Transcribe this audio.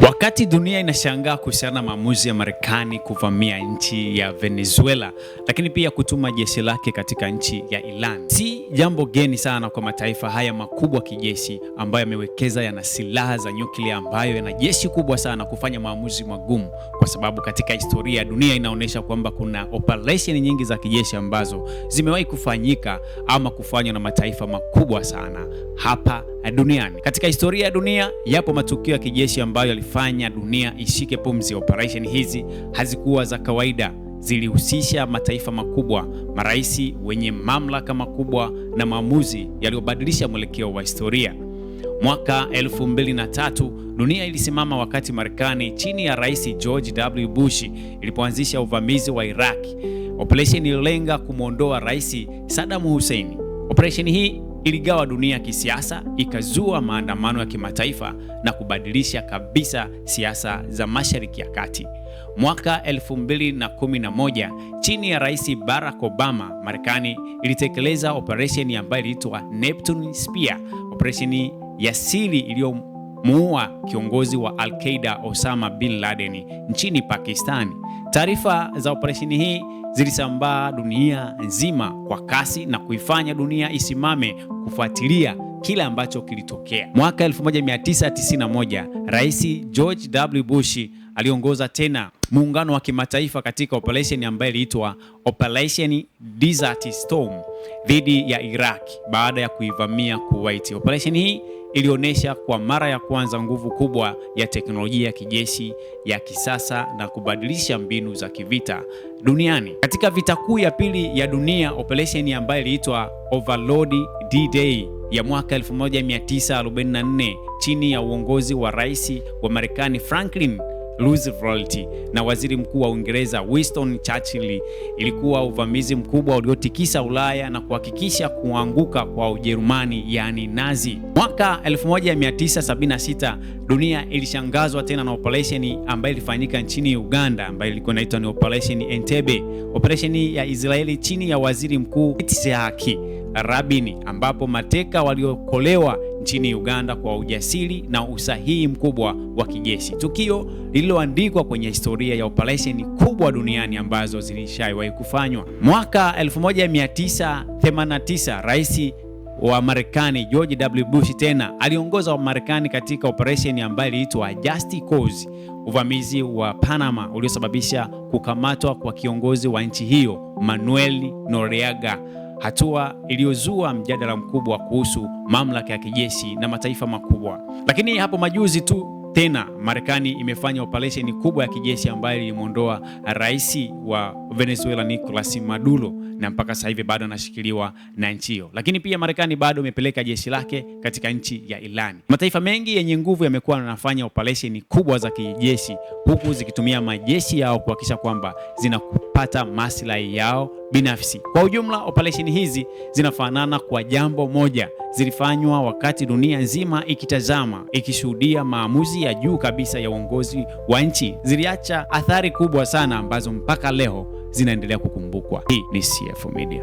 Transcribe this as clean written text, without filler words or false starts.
Wakati dunia inashangaa kuhusiana na maamuzi ya Marekani kuvamia nchi ya Venezuela, lakini pia kutuma jeshi lake katika nchi ya Iran, si jambo geni sana kwa mataifa haya makubwa kijeshi ambayo yamewekeza, yana silaha za nyuklia, ambayo yana jeshi kubwa sana kufanya maamuzi magumu, kwa sababu katika historia ya dunia inaonyesha kwamba kuna operation nyingi za kijeshi ambazo zimewahi kufanyika ama kufanywa na mataifa makubwa sana hapa duniani. Katika historia ya dunia yapo matukio ya kijeshi ambayo yalifanya dunia ishike pumzi. Operation hizi hazikuwa za kawaida, zilihusisha mataifa makubwa, maraisi wenye mamlaka makubwa na maamuzi yaliyobadilisha mwelekeo wa historia. Mwaka 2003 dunia ilisimama wakati Marekani chini ya Rais George W. Bush ilipoanzisha uvamizi wa Iraq. Operation ililenga kumwondoa Rais Saddam Hussein. Operation hii iligawa dunia kisiasa, ikazua maandamano ya kimataifa na kubadilisha kabisa siasa za Mashariki ya Kati. Mwaka 2011 chini ya Rais Barack Obama, Marekani ilitekeleza operation ambayo iliitwa Neptune Spear, operation ya siri iliyomuua kiongozi wa Al-Qaeda Osama bin Laden nchini Pakistani. Taarifa za operation hii zilisambaa dunia nzima kwa kasi na kuifanya dunia isimame kufuatilia kile ambacho kilitokea. Mwaka 1991 Rais George W. Bush aliongoza tena muungano wa kimataifa katika operation ambayo iliitwa Operation Desert Storm dhidi ya Iraq baada ya kuivamia Kuwait. Operation hii ilionyesha kwa mara ya kwanza nguvu kubwa ya teknolojia ya kijeshi ya kisasa na kubadilisha mbinu za kivita duniani. Katika vita kuu ya pili ya dunia, operation ambayo iliitwa Overlord D-Day ya mwaka 1944 chini ya uongozi wa rais wa Marekani Franklin Roosevelt na waziri mkuu wa Uingereza Winston Churchill, ilikuwa uvamizi mkubwa uliotikisa Ulaya na kuhakikisha kuanguka kwa Ujerumani, yani Nazi. Mwaka 1976 dunia ilishangazwa tena na operation ambayo ilifanyika nchini Uganda ambayo ilikuwa inaitwa ni Operation Entebbe, operation ya Israeli chini ya waziri mkuu Yitzhak Rabin, ambapo mateka waliokolewa nchini Uganda kwa ujasiri na usahihi mkubwa wa kijeshi. Tukio lililoandikwa kwenye historia ya operation kubwa duniani ambazo zilishawahi kufanywa. Mwaka 1989 Rais wa Marekani George W. Bush tena aliongoza wa Marekani katika operation ambayo iliitwa Just Cause, uvamizi wa Panama uliosababisha kukamatwa kwa kiongozi wa nchi hiyo Manuel Noriega, hatua iliyozua mjadala mkubwa kuhusu mamlaka ya kijeshi na mataifa makubwa. Lakini hapo majuzi tu tena Marekani imefanya operation kubwa ya kijeshi ambayo ilimuondoa rais wa Venezuela Nicolas Maduro, na mpaka sasa hivi bado anashikiliwa na nchi hiyo. Lakini pia Marekani bado imepeleka jeshi lake katika nchi ya Iran. Mataifa mengi yenye nguvu yamekuwa yanafanya operation kubwa za kijeshi, huku zikitumia majeshi yao kuhakikisha kwamba zinapata maslahi yao binafsi. Kwa ujumla, operation hizi zinafanana kwa jambo moja: zilifanywa wakati dunia nzima ikitazama, ikishuhudia maamuzi ya juu kabisa ya uongozi wa nchi. Ziliacha athari kubwa sana ambazo mpaka leo zinaendelea kukumbukwa. Hii ni CF Media.